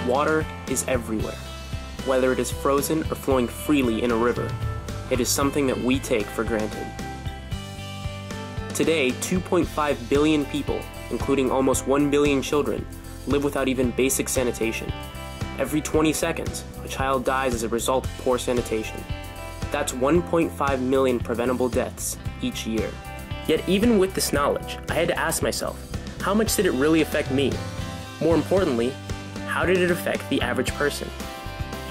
Water is everywhere. Whether it is frozen or flowing freely in a river, it is something that we take for granted. Today, 2.5 billion people, including almost 1 billion children, live without even basic sanitation. Every 20 seconds, a child dies as a result of poor sanitation. That's 1.5 million preventable deaths each year. Yet even with this knowledge, I had to ask myself, how much did it really affect me? More importantly, how did it affect the average person?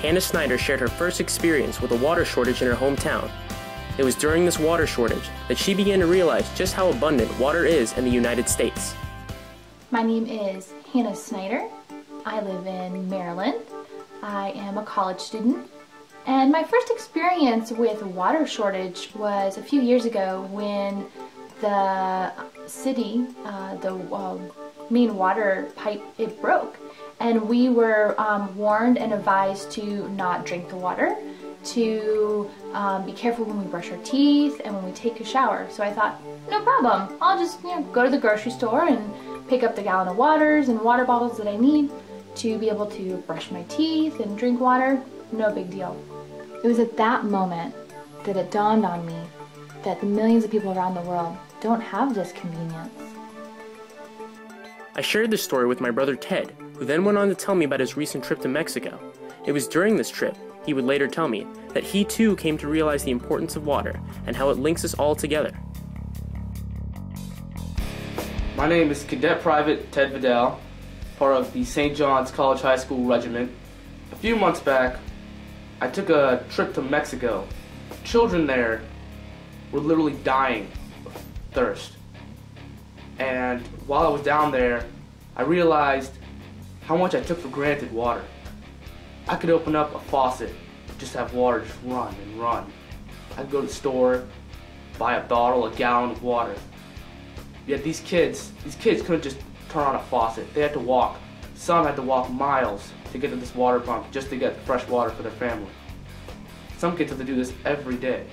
Hannah Snyder shared her first experience with a water shortage in her hometown. It was during this water shortage that she began to realize just how abundant water is in the United States. My name is Hannah Snyder. I live in Maryland. I am a college student. And my first experience with water shortage was a few years ago when the city, the main water pipe, it broke. And we were warned and advised to not drink the water, to be careful when we brush our teeth and when we take a shower. So I thought, no problem, I'll just go to the grocery store and pick up the gallon of waters and water bottles that I need to be able to brush my teeth and drink water. No big deal. It was at that moment that it dawned on me that the millions of people around the world don't have this convenience. I shared this story with my brother Ted, who then went on to tell me about his recent trip to Mexico. It was during this trip, he would later tell me, that he too came to realize the importance of water and how it links us all together. My name is Cadet Private Ted Vidal, part of the St. John's College High School Regiment. A few months back, I took a trip to Mexico. Children there were literally dying of thirst. And while I was down there, I realized how much I took for granted water. I could open up a faucet, just have water just run and run. I'd go to the store, buy a bottle, a gallon of water. Yet these kids couldn't just turn on a faucet. They had to walk. Some had to walk miles to get to this water pump just to get fresh water for their family. Some kids have to do this every day.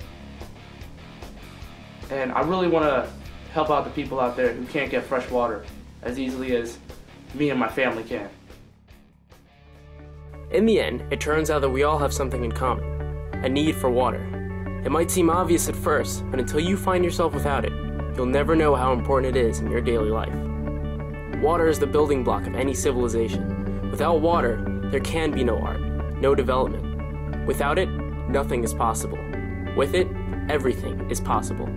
And I really want to help out the people out there who can't get fresh water as easily as me and my family can. In the end, it turns out that we all have something in common, a need for water. It might seem obvious at first, but until you find yourself without it, you'll never know how important it is in your daily life. Water is the building block of any civilization. Without water, there can be no art, no development. Without it, nothing is possible. With it, everything is possible.